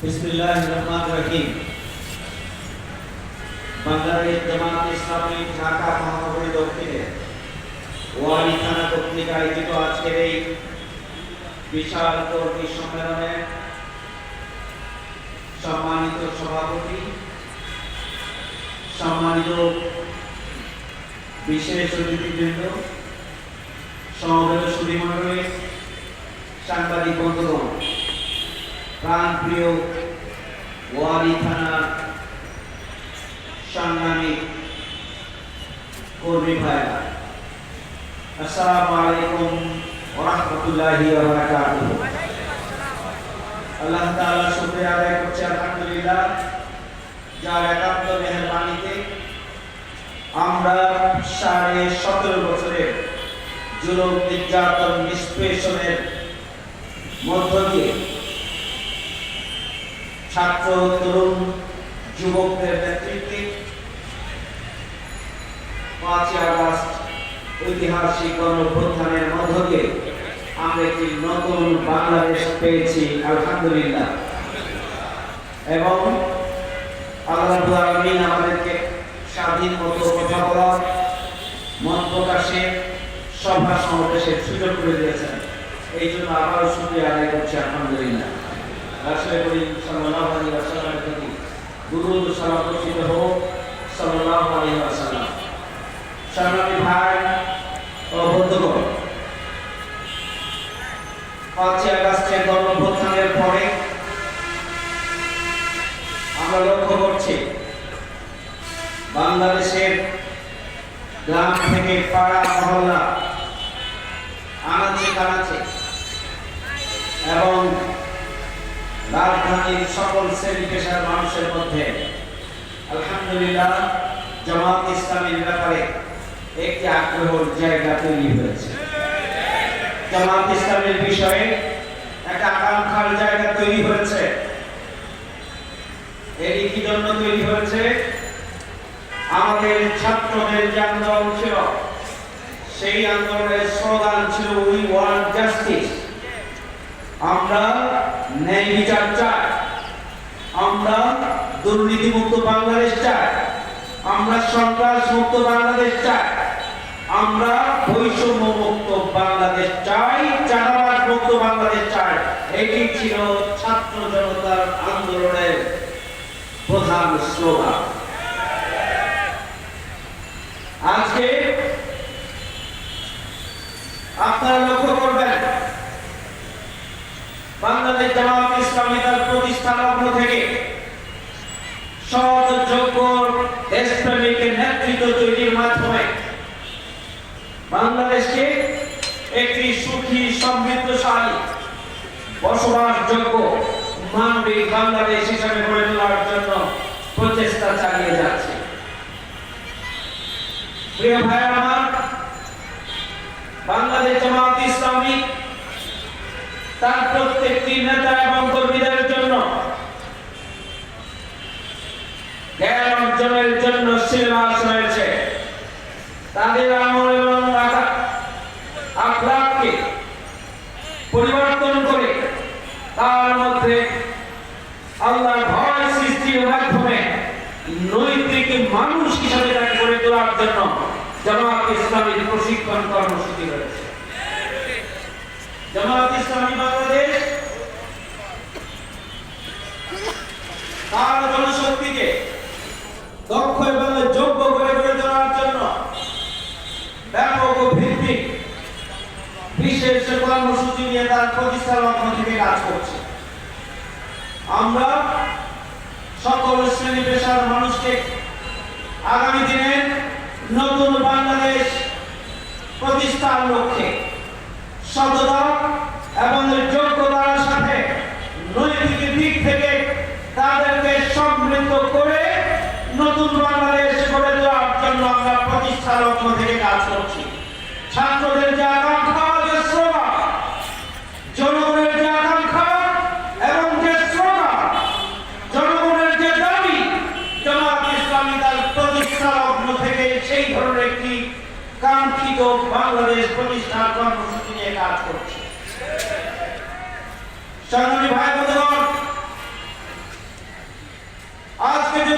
বিসমিল্লাহিররহমানিররহিম। বাংলাদেশ জামাত ইসলামী ঢাকা মহানগরী দক্ষিণে ওয়ালি থানা কর্তৃক আয়োজিত আজকের এই বিশাল কর্মী সম্মেলনে সম্মানিত সভাপতি, সম্মানিত বিশেষ অতিথিবৃন্দ, সমবেত সুধীমণ্ডলী, সাংবাদিক বন্ধুগণ, প্রাণপ্রিয় ওয়ালি থানার সংগ্রামী কর্মী ভাইরা, আসসালামু আলাইকুম ওয়া রাহমাতুল্লাহি ওয়া বারাকাতুহু। আল্লাহ তাআলা শুকরিয়া আদায় করছি আলহামদুলিল্লাহ, যার একান্ত মেহেরবানিতে আমরা 17.5 বছরের জুলুম, নির্যাতন, নিষ্পেষণের মধ্য দিয়ে ছাত্র, তরুণ, যুবকদের নেতৃত্বে 5ই আগস্ট ঐতিহাসিক গণঅভ্যুত্থানের মধ্য দিয়ে আমরা একটি নতুন বাংলাদেশ পেয়েছি আলহামদুলিল্লাহ। এবং আল্লাহ রাব্বুল আলামিন আমাদেরকে স্বাধীন মতো কথা বলার, মত প্রকাশের, সভা সমাবেশের সুযোগ করে দিয়েছেন। এই জন্য আবারও শুকরিয়া আদায় করছি আলহামদুলিল্লাহ। রাসূল করিম সাল্লাল্লাহু আলাইহি ওয়াসাল্লামের প্রতি দুরূদ ও সালাম বর্ষিত হোক সাল্লাল্লাহু আলাইহি ওয়াসাল্লাম। সংগ্রামী ভাই ও বন্ধুগণ, 5ই আগস্টের গণঅভ্যুত্থানের পরে আমরা লক্ষ্য করছি বাংলাদেশের গ্রাম থেকে পাড়া মহল্লা, আনাচে কানাচে এবং রাজধানীর সকল শ্রেণী পেশার মানুষের মধ্যে আলহামদুলিল্লাহ জামাত ইসলামীর ব্যাপারে একটি আগ্রহের জায়গা তৈরি হয়েছে। জামাত ইসলামের বিষয়ে একটা আকাঙ্ক্ষার জায়গা তৈরি হয়েছে। এটি কি জন্য তৈরি হয়েছে? আমাদের ছাত্রদের যে আন্দোলন ছিল, সেই আন্দোলনের স্লোগান ছিল উই ওয়ান্ট জাস্টিস। আমরা ন্যায় বিচার চাই, আমরা দুর্নীতিমুক্ত বাংলাদেশ চাই, আমরা সন্ত্রাস মুক্ত বাংলাদেশ চাই, আমরা বৈষম্য মুক্ত বাংলাদেশ চাই, চাঁদাবাজ মুক্ত বাংলাদেশ চাই। এটি ছিল ছাত্র জনতার আন্দোলনের প্রধান স্লোগান। আজকে আপনারা লক্ষ্য করবেন বাংলাদেশ জামাত ইসলামী তার প্রতিষ্ঠা লগ্ন থেকে সৎ, যোগ্য, দেশপ্রেমিকের নেতৃত্ব তৈরির মাধ্যমে বাংলাদেশকে একটি সুখী, সমৃদ্ধশালী, বসবাসযোগ্য, মানবিক বাংলাদেশ হিসেবে গড়ে তোলার জন্য প্রচেষ্টা চালিয়ে যাচ্ছে। প্রিয় ভাই আমার, বাংলাদেশ জামাত ইসলামী তার প্রত্যেকটি নেতা এবং কর্মীদের জন্য জ্ঞান অর্জনের জন্য সিলেবাস রয়েছে। তাদের আমল এবং আখলাককে পরিবর্তন করে তার মধ্যে আল্লাহর ভয় সৃষ্টির মাধ্যমে নৈতিক মানুষ হিসেবে তাকে গড়ে তোলার জন্য জামাত ইসলামীর প্রশিক্ষণ কর্মসূচি রয়েছে। জামাত ইসলামী বাংলাদেশ তার জনশক্তিকে দক্ষ এবং যোগ্য করে গড়ে তোলার জন্য ব্যাপক ও ভিত্তিক বিশেষ কর্মসূচি নিয়ে তার প্রতিষ্ঠা লগ্ন থেকে কাজ করছে। আমরা সকল শ্রেণী পেশার মানুষকে আগামী দিনে নতুন বাংলাদেশ প্রতিষ্ঠার লক্ষ্যে সততা এবং যোগ্যতার সাথে নৈতিক দিক থেকে তাদেরকে সমৃদ্ধ করে নতুন বাংলাদেশ গড়ে তোলার জন্য আমরা প্রতিষ্ঠা লক্ষ্য থেকে কাজ করছি। ছাত্রদের যে আকাঙ্ক্ষা, যে স্লোগান, জনগণের যে আকাঙ্ক্ষা এবং যে স্লোগান, জনগণের যে দাবি, জামাত ইসলামী তার প্রতিষ্ঠা লগ্ন থেকে সেই ধরনের একটি কাঙ্ক্ষিত বাংলাদেশ প্রতিষ্ঠার কর্মসূচি নিয়ে কাজ করছে। সংগ্রামী ভাই বোনেরা,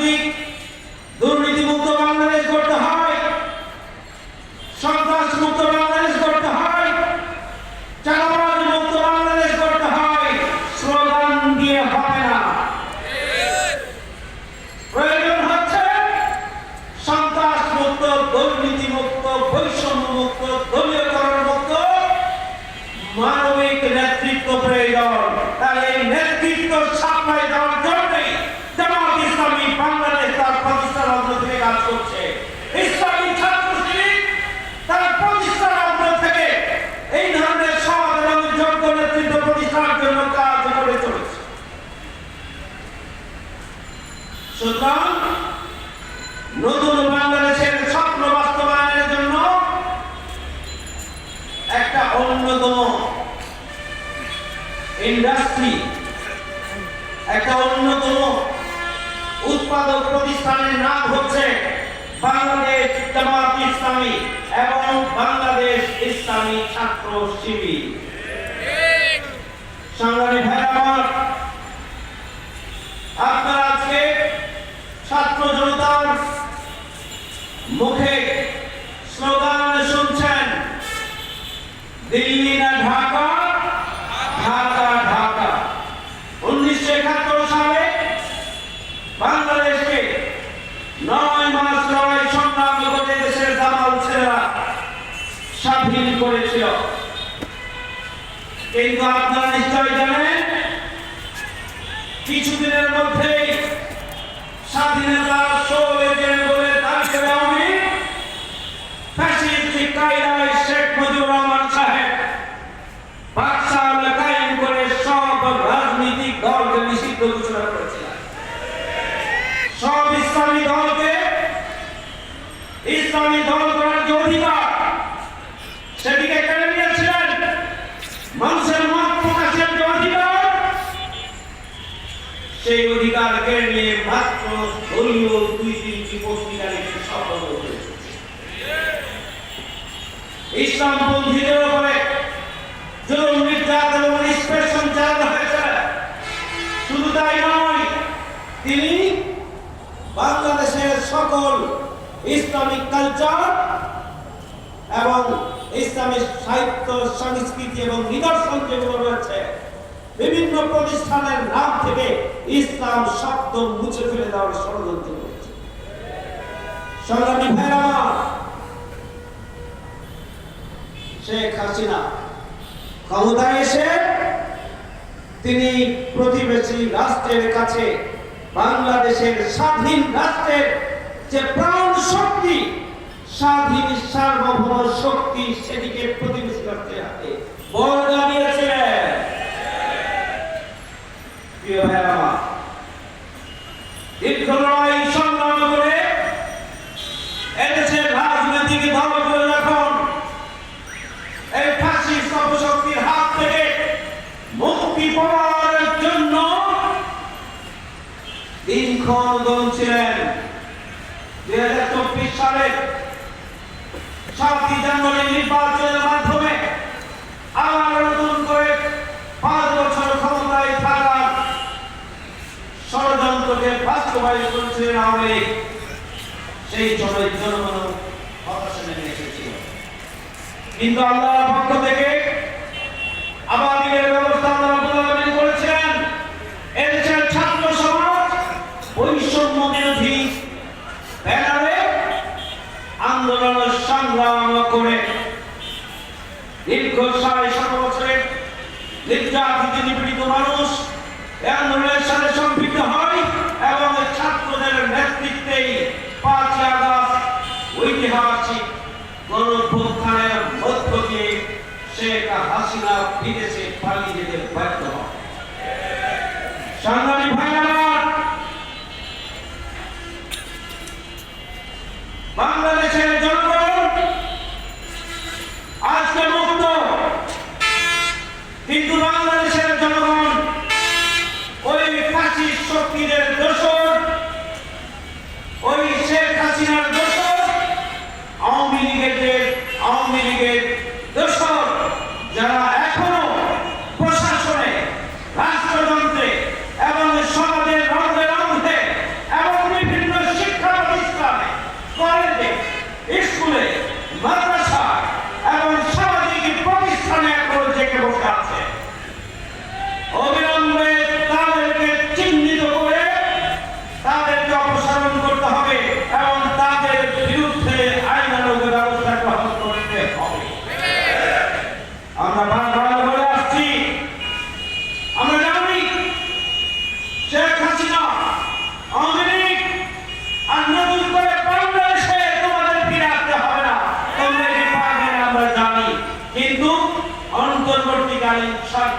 রাজনৈতিক দুর্নীতিমুক্ত বাংলাদেশ করতে হয়, সন্ত্রাস মুক্ত বাংলাদেশ করতে হয়, চাঁদাবাজ মুক্ত বাংলাদেশ করতে হয়। স্লোগান দিয়ে হবে না, প্রয়োজন হচ্ছে সন্ত্রাস মুক্ত, দুর্নীতি মুক্ত, বৈষম্য মুক্ত, দলীয়করণ মুক্ত মানবিক নেতৃত্ব প্রয়োজন। তাই এই নেতৃত্ব সাপ্লাই দেওয়ার জন্যই জামাত ইসলামী বাংলাদেশ তার প্রতিষ্ঠার অগ্র থেকে কাজ করছে। ইসলামী ছাত্র শিবির তার প্রতিষ্ঠার অগ্র থেকে এই ধরনের সৎ এবং যোগ্য নেতৃত্ব প্রতিষ্ঠার জন্য কাজ করে চলেছে। সুতরাং নতুন বাংলাদেশের স্বপ্ন বাস্তবায়নের জন্য একটা অন্যতম ইন্ডাস্ট্রি, একটা অন্যতম উৎপাদক প্রতিষ্ঠানের নাম হচ্ছে বাংলাদেশ জামাত ইসলামী এবং বাংলাদেশ ইসলামী ছাত্র শিবির। সংগ্রামী ভাইরা, আপনারা আজকে ছাত্র জনতার মুখে স্লোগান শুনছেন, দিল্লি না ঢাকা, ঢাকা ঢাকা। 1971 সালে বাংলাদেশকে 9 মাস লড়াই সংগ্রাম করে দেশের দামাল ছেলেরা স্বাধীন করেছিল। কিন্তু আপনারা নিশ্চয় জানেন, কিছুদিনের মধ্যেই স্বাধীনতা চলে গেলে বলে তাকে আমি ফ্যাসিস্ট কায়দায় শেখ মুজিবুর রহমান সাহেব বাদশাহ কায়েম করে সব রাজনৈতিক দলকে নিষিদ্ধ ঘোষণা করেছিলেন। সব ইসলামী দলকে ইসলামী দল করার যে অধিকার সেটিকে কেড়ে নিয়েছিলেন। মানুষের মত প্রকাশের যে অধিকার, সেই অধিকার কেড়ে নিয়ে মাত্র দলীয় 2-3টি পত্রিকা লিখে সফল হয়েছে। ইসলামপন্থীদের উপরে জুলুম, নির্যাতন এবং নিষ্পেষণ চালানো হয়েছে। শুধু তাই নয়, তিনি বাংলাদেশের সকল ইসলামিক কালচার এবং ইসলামিক সাহিত্য, সংস্কৃতি এবং নিদর্শন যেগুলো রয়েছে, বিভিন্ন প্রতিষ্ঠানের নাম থেকে ইসলাম শব্দ মুছে ফেলে দেওয়ার ষড়যন্ত্র করেছে। সংগ্রামী ভাইরা, শেখ হাসিনা ক্ষমতায় এসে তিনি প্রতিবেশী রাষ্ট্রের কাছে বাংলাদেশের স্বাধীন রাষ্ট্রের যে প্রাণ শক্তি, স্বাধীন সার্বভৌম শক্তি, সেটিকে প্রতিবেশী রাষ্ট্রের হাতে বর্গা দিয়েছিলেন। প্রিয় ভাইরা, দীর্ঘ লড়াই সংগ্রাম করে এদেশের রাজনৈতিক দলগুলো যখন এই ফ্যাসিস্ট অপশক্তির হাত থেকে মুক্তি পাওয়ার জন্য দিনক্ষণ গুনছিলেন, 2024 সালে 7 জানুয়ারি নির্বাচনের মাধ্যমে আবার নতুন করে 5 বছর ক্ষমতায় থাকার ষড়যন্ত্রকে বাস্তবায়ন করেছিলেন আওয়ামী লীগ। সেই সময় জনগণ হতাশা নেমে এসেছিল, কিন্তু আল্লাহর পক্ষ থেকে আবাদিনের ব্যবস্থা আল্লাহ করেছেন। এদেশের ছাত্র সমাজ বৈষম্য বিরোধী ব্যানারে আন্দোলন সংগ্রাম করে দীর্ঘ 7.5 বছরের নির্যাতিত নিপীড়িত মানুষ এই আন্দোলনের সাথে সম্পৃক্ত হয় এবং ছাত্রদের নেতৃত্বেই 5 আগস্ট ঐতিহাসিক গণঅভ্যুত্থানের মধ্য দিয়ে শেখ হাসিনা বিদেশে পালিয়ে যেতে ব্যর্থ হয়। সংগ্রামী ভাইরা, বাংলাদেশের জনগণ আজকে মুক্ত, কিন্তু বাংলাদেশের জনগণ ওই ফ্যাসিস্ট শক্তিদের দোষর, ওই শেখ হাসিনার দোষর, আওয়ামী লীগের দোষর, যারা এখনো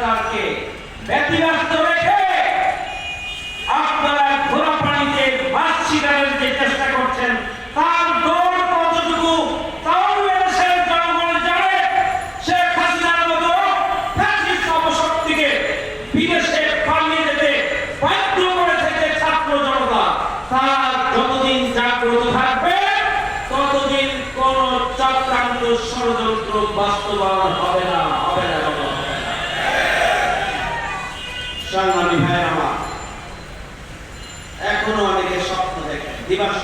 সরকারকে ব্যতিব্যস্ত রেখে আপনারা ঘোড়া পানিতে মাছ শিকারের যে চেষ্টা করছেন তার দৌড় কতটুকু তাও দেশের জনগণ জানে। শেখ হাসিনার মতো ফ্যাসিস্ট অপশক্তিকে বিদেশে পালিয়ে যেতে বাধ্য করেছে যে ছাত্র জনতা, তার যতদিন জাগ্রত থাকবে ততদিন কোন চক্রান্ত ষড়যন্ত্র বাস্তবায়ন হবে না, হবে না, হবে না। সংগ্রামী ভাই আমার, এখনো অনেকে স্বপ্ন দেখে দিবাস,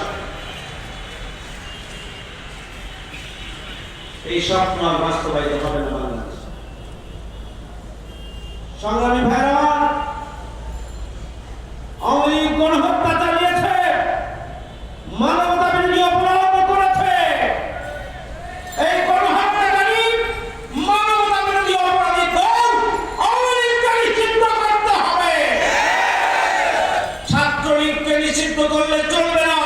এই স্বপ্ন আর বাস্তবায়িত হবে না বাংলাদেশ। সংগ্রামী ভাই আমার, আওয়ামী লীগ গণহত্যা চালিয়েছে, মানবতা বিরোধী অপরাধ করেছে। এই গণহত্যাকারী মানবতা বিরোধী অপরাধী দল আওয়ামী লীগকে নিষিদ্ধ করতে হবে। ছাত্রলীগকে নিষিদ্ধ করলে চলবে না,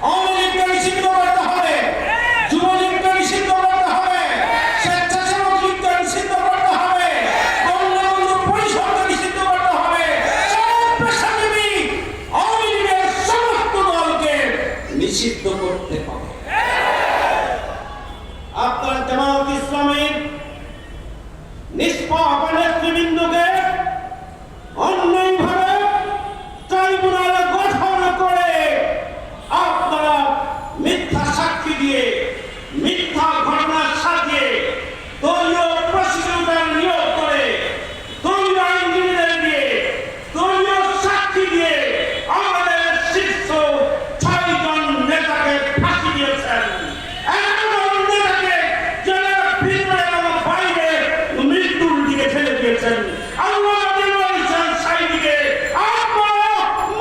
আওয়ামী লীগকে নিষিদ্ধ করতে হবে, যুবলীগকে নিষিদ্ধ করতে হবে, স্বেচ্ছাসেবক লীগকে নিষিদ্ধ করতে হবে, বঙ্গবন্ধু পরিষদকে নিষিদ্ধ করতে হবে, সব পেশাজীবী আওয়ামী লীগের সমস্ত দলকে নিষিদ্ধ করতে হবে। আপনার জামায়াত ইসলামীর নিষ্পাপ নেতৃবৃন্দকে অন্যায়ভাবে ট্রাইব্যুনাল গঠন করে আপনারা মিথ্যা সাক্ষী দিয়ে, মিথ্যা ঘটনা সাজিয়ে দলীয় প্রসিকিউটর নিয়োগ করে, দলীয় আইনজীবীদের দিয়ে, দলীয় সাক্ষী দিয়ে আমাদের শীর্ষ 6 জন নেতাকে ফাঁসি দিয়েছেন। 11 জন নেতাকে জেলের ভিতরে এবং বাইরে মৃত্যুর দিকে ঠেলে দিয়েছেন। আল্লাহ দিয়েছেন সাইদিকে আপনারা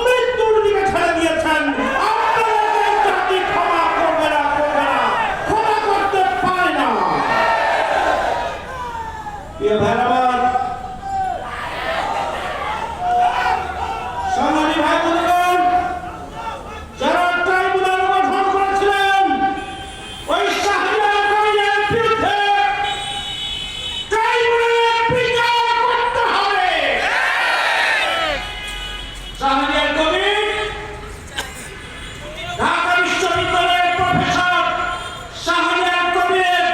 মৃত্যুর দিকে ঠেলে দিয়েছেন। আপনারা জাতি ক্ষমা করবে না, করবে না, ক্ষমা করতে পারে না। প্রিয় ভাই আমার, সংগ্রামী ভাই বন্ধুগণ, যারা ট্রাইব্যুনাল গঠন করেছিলেন ওই শাহরিয়ার কবিরের বিরুদ্ধে ট্রাইব্যুনালের বিচার করতে হবে। শাহরিয়ার কবির ঢাকা বিশ্ববিদ্যালয়ের প্রফেসর, শাহরিয়ার কবির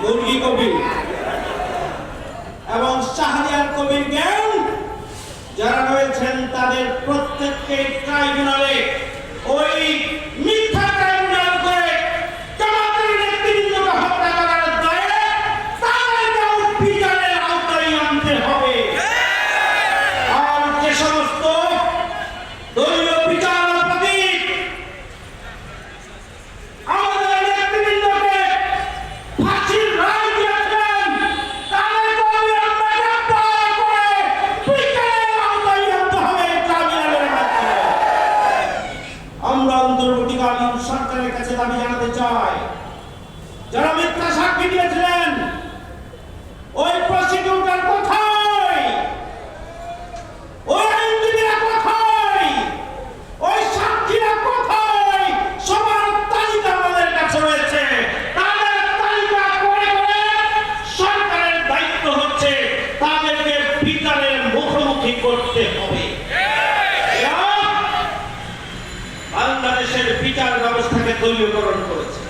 মুরগি কবির এবং শাহরিয়ার কবির গ্যাং যারা রয়েছেন তাদের প্রত্যেককে ট্রাইব্যুনালে ওই মিথ্যা ট্রাইব্যুনাল করে জামাতের নেতৃবৃন্দকে হত্যা করার দায়ে তাদেরকেও বিচারের আওতায় আনতে হবে। আর যে সমস্ত দলীয় বিচারপতি আমাদের নেতৃবৃন্দকে ফাঁসির রায় দিয়েছেন তাদেরকেও আমরা গ্রেফতার করে বিচারের আওতায় আনতে হবে ট্রাইব্যুনালের মাধ্যমে। আমরা অন্তর্বর্তীকালীন সরকারের কাছে দাবি জানাতে চাই, যারা মিথ্যা সাক্ষী দিয়েছিলেন ওই প্রসিকিউটর কোথায়, ওই আইনজীবীরা কোথায়, ওই সাক্ষীরা কোথায়, সবার তালিকা আমাদের কাছে রয়েছে। তাদের তালিকা করে করে সরকারের দায়িত্ব হচ্ছে তাদেরকে বিচারের মুখোমুখি করতে হবে। এরা বাংলাদেশের বিচার ব্যবস্থাকে দলীয়করণ করেছে,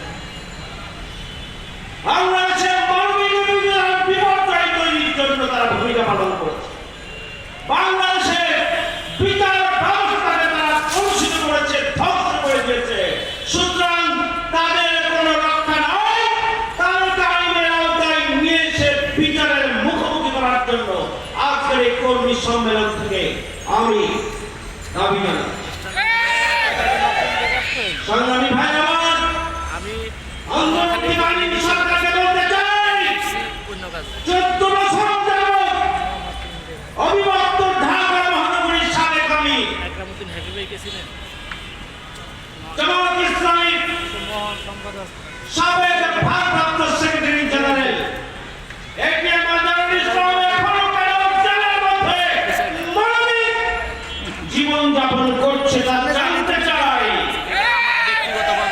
বাংলাদেশের মানবিক অধিকার বিপর্যয় তৈরির জন্য তারা ভূমিকা পালন করেছে, বাংলাদেশের বিচার ব্যবস্থাকে তারা কলুষিত করেছে, ধ্বংস করে দিয়েছে। সুতরাং তাদের কোনো রক্ষা নাই, তাদেরকে আইনের আওতায় নিয়ে এসে বিচারের মুখোমুখি করার জন্য আজকের এই কর্মী সম্মেলন থেকে আমি দাবি জানাই। সংগ্রামী ভাই আমার, অন্তর্বর্তীকালীন সরকারকে বলতে চাই, 14 বছর যাবৎ অবিভক্ত ঢাকা মহানগরীর সাবেক আমি জামায়াত ইসলামীর সাবেক ভারপ্রাপ্ত secretary general ATM Azharul Islam এখনো কেন জেলের মধ্যে মানবিক জীবনযাপন করছে তা জানতে চাই।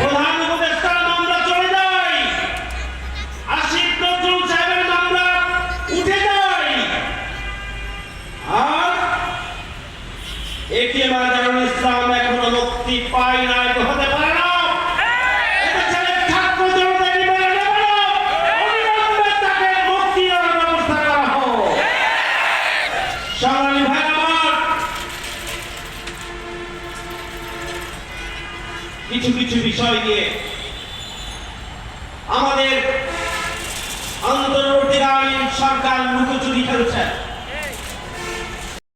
প্রধান উপদেষ্টার মামলা চলে যায়, এটিএম আজহারুল ইসলাম এখনো মুক্তি পায় না, এটা হতে পারে না। এটা ছেলে ছাত্র জনতার বিরুদ্ধে নেমে অবিলম্বে তাকে মুক্তি দেওয়ার ব্যবস্থা করা হোক। সংগ্রামী ভাই আমার, কিছু কিছু বিষয় নিয়ে আমাদের অন্তর্বর্তীকালীন সরকার লুকোচুরি খেলছে।